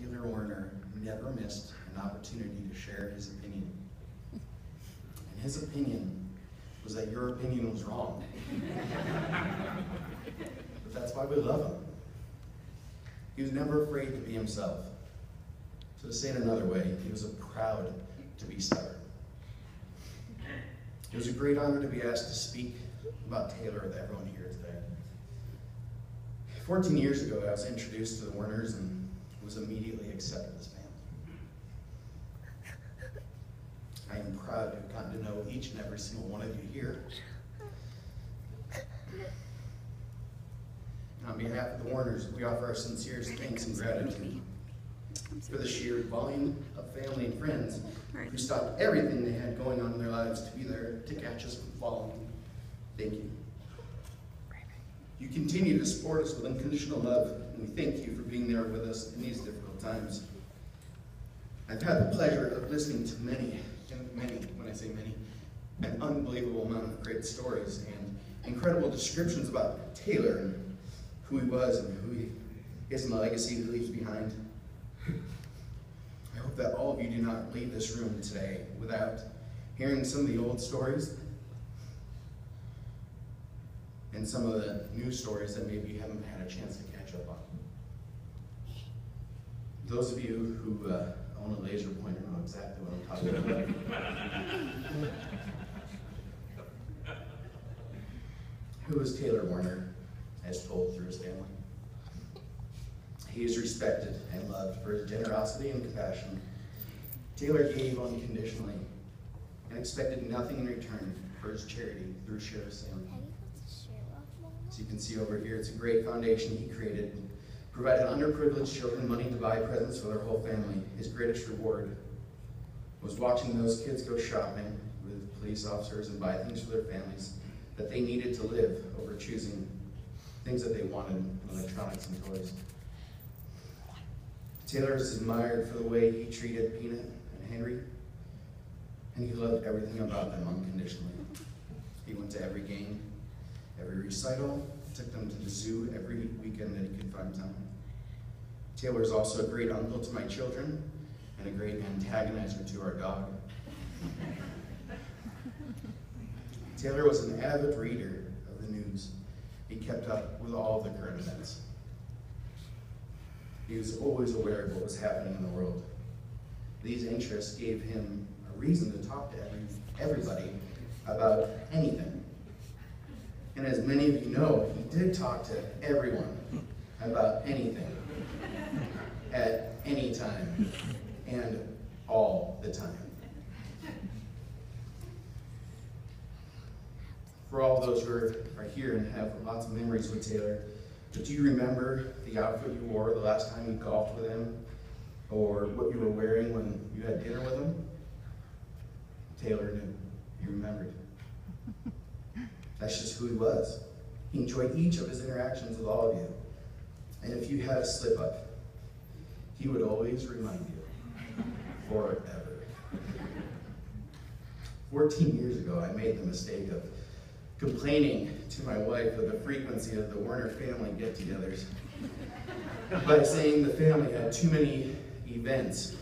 Taylor Werner never missed an opportunity to share his opinion. And his opinion was that your opinion was wrong. But that's why we love him. He was never afraid to be himself. So to say it another way, he was proud to be stubborn. It was a great honor to be asked to speak about Taylor with everyone here today. 14 years ago, I was introduced to the Werners and was immediately accepted as family. I am proud to have gotten to know each and every single one of you here. On behalf of the Werners, we offer our sincerest thanks and gratitude for the sheer volume of family and friends who stopped everything they had going on in their lives to be there to catch us from falling. Thank you. You continue to support us with unconditional love, and we thank you for being there with us in these difficult times. I've had the pleasure of listening to many, when I say many, an unbelievable amount of great stories and incredible descriptions about Taylor and who he was and who he is and the legacy he leaves behind. I hope that all of you do not leave this room today without hearing some of the old stories and some of the new stories that maybe you haven't had a chance to catch up on. Those of you who own a laser pointer know exactly what I'm talking about. Who is Taylor Werner, as told through his family? He is respected and loved for his generosity and compassion. Taylor gave unconditionally and expected nothing in return for his charity through Share of Salem. As you can see over here, it's a great foundation he created. Provided underprivileged children money to buy presents for their whole family. His greatest reward was watching those kids go shopping with police officers and buy things for their families that they needed to live over choosing things that they wanted, electronics and toys. Taylor is admired for the way he treated Peanut and Henry, and he loved everything about them unconditionally. He went to every game, every recital, took them to the zoo every weekend that he could find time. Taylor is also a great uncle to my children and a great antagonizer to our dog. Taylor was an avid reader of the news. He kept up with all of the current events. He was always aware of what was happening in the world. These interests gave him a reason to talk to everybody about anything. And as many of you know, he did talk to everyone about anything, at any time, and all the time. For all those who are here and have lots of memories with Taylor, do you remember the outfit you wore the last time you golfed with him? Or what you were wearing when you had dinner with him? Taylor knew. He remembered. That's just who he was. He enjoyed each of his interactions with all of you. And if you had a slip up, he would always remind you. Forever. 14 years ago, I made the mistake of complaining to my wife of the frequency of the Werner family get-togethers by saying the family had too many events.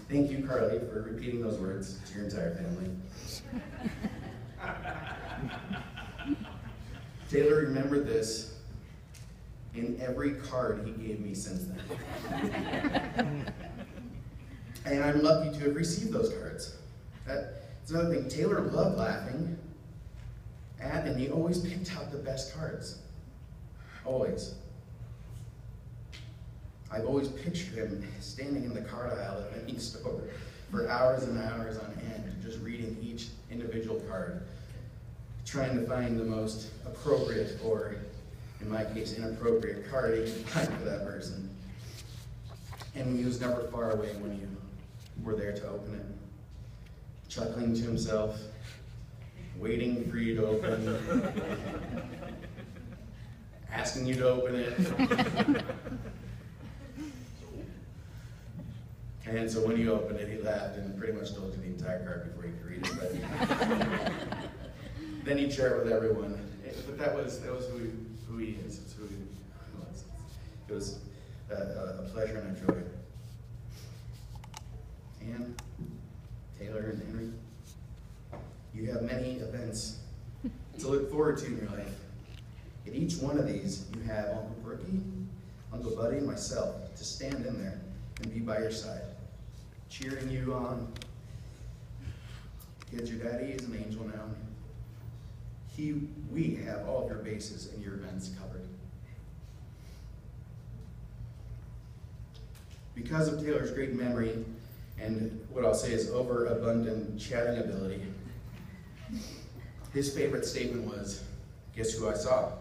Thank you, Carly, for repeating those words to your entire family. Taylor remembered this in every card he gave me since then. And I'm lucky to have received those cards. That's another thing. Taylor loved laughing at, and he always picked out the best cards. Always. I've always pictured him standing in the card aisle at any store for hours and hours on end, just reading each individual card, trying to find the most appropriate, or in my case, inappropriate card he could find for that person. And he was never far away when you were there to open it, chuckling to himself, waiting for you to open, asking you to open it. And so when you opened it, he laughed and pretty much told you the entire card before you could read it. But then he'd share it with everyone. But that was who he is. It's who he was. It was a pleasure and a joy. Anne, Taylor, and Henry, you have many events to look forward to in your life. At each one of these, you have Uncle Brookie, Uncle Buddy, and myself to stand in there and be by your side, cheering you on. Kids, your daddy is an angel now. We have all of your bases and your events covered. Because of Taylor's great memory and what I'll say is overabundant chatting ability, his favorite statement was, "Guess who I saw?"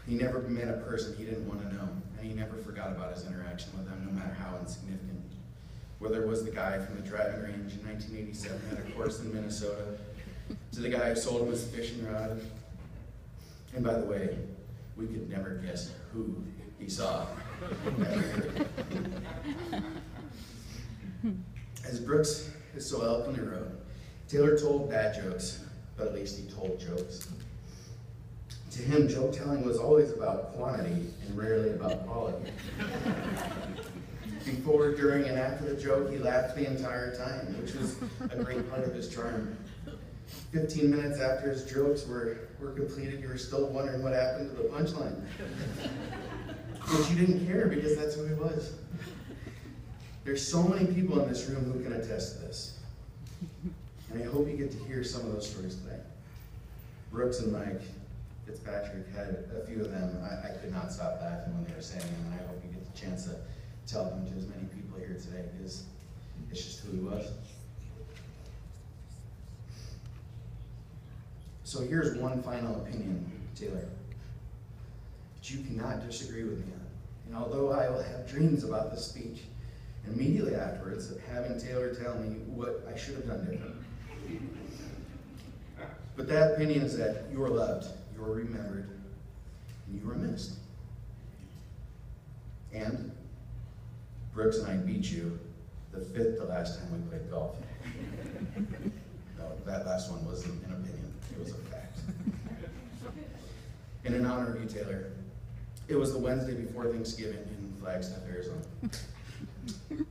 He never met a person he didn't want to know, and he never forgot about his interaction with them, no matter how insignificant. Whether it was the guy from the driving range in 1987 at a course in Minnesota, to the guy who sold him his fishing rod. And by the way, we could never guess who he saw. As Brooks is so eloquently wrote, Taylor told bad jokes, but at least he told jokes. To him, joke telling was always about quantity and rarely about quality. Before, during, and after the joke, he laughed the entire time, which was a great part of his charm. 15 minutes after his jokes were completed, you were still wondering what happened to the punchline. But you didn't care because that's who he was. There's so many people in this room who can attest to this. And I hope you get to hear some of those stories today. Brooks and Mike Fitzpatrick had a few of them. I could not stop laughing when they were saying them, and I hope you get the chance to tell them to as many people here today, because it's just who he was. So here's one final opinion, Taylor, that you cannot disagree with me on. And although I will have dreams about this speech, immediately afterwards of having Taylor tell me what I should have done different. But that opinion is that you are loved, you are remembered, and you are missed. And Brooks and I beat you the fifth to last time we played golf. No, that last one wasn't an opinion, it was a fact. And in honor of you, Taylor, it was the Wednesday before Thanksgiving in Flagstaff, Arizona.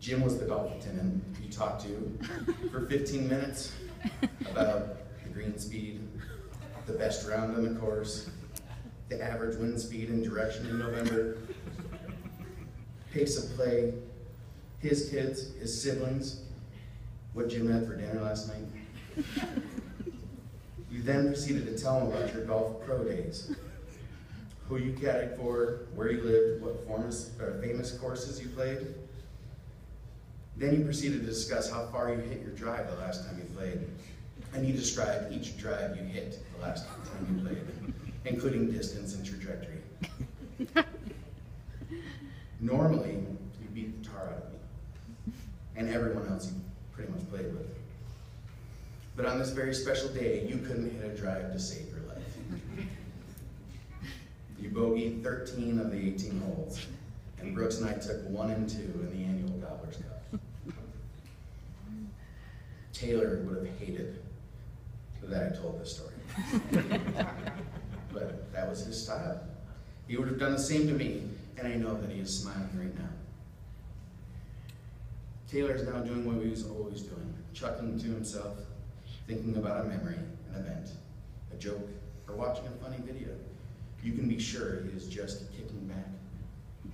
Jim was the golf attendant you talked to for 15 minutes about the green speed, the best round on the course, the average wind speed and direction in November, pace of play, his kids, his siblings, what Jim had for dinner last night. You then proceeded to tell him about your golf pro days, who you caddied for, where you lived, what famous courses you played. Then you proceeded to discuss how far you hit your drive the last time you played. And you described each drive you hit the last time you played, including distance and trajectory. Normally, you beat the tar out of me, and everyone else you pretty much played with. But on this very special day, you couldn't hit a drive to save your life. You bogeyed 13 of the 18 holes, and Brooks and I took 1 and 2 in the annual Gobbler's Cup. Taylor would have hated that I told this story. But that was his style. He would have done the same to me, and I know that he is smiling right now. Taylor is now doing what he was always doing, chuckling to himself, thinking about a memory, an event, a joke, or watching a funny video. You can be sure he is just kicking back.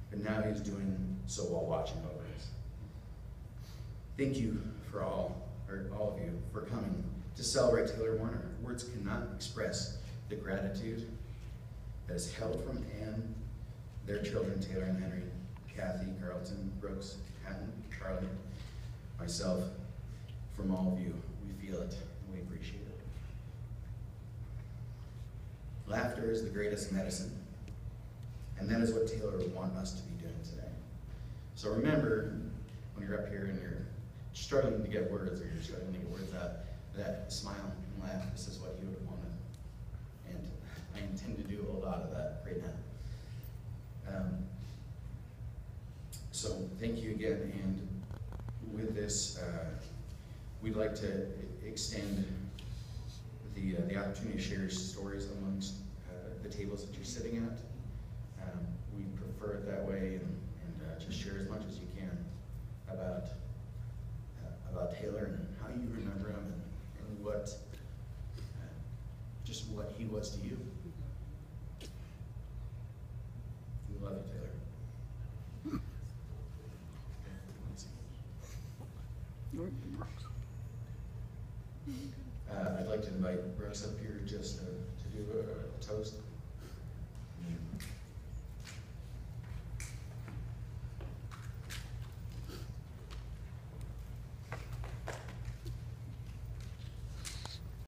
But now he's doing so while watching over us. Thank you for all of you for coming to celebrate Taylor Werner. Words cannot express the gratitude that is held from Anne, their children, Taylor and Henry, Kathy, Carlton, Brooks, Hatton, Charlie, myself, from all of you. We feel it and we appreciate it. Laughter is the greatest medicine, and that is what Taylor would want us to be doing today. So remember, when you're up here and you're struggling to get words, or you're struggling to get words out, that smile and laugh, this is what you would have wanted. And I intend to do a lot of that right now. So thank you again, and with this, we'd like to extend the opportunity to share stories amongst the tables that you're sitting at. We prefer it that way, and just share as much as you can about Taylor and how you remember him and what just what he was to you. We love you, Taylor. I'd like to invite Brooks up here just to do a toast.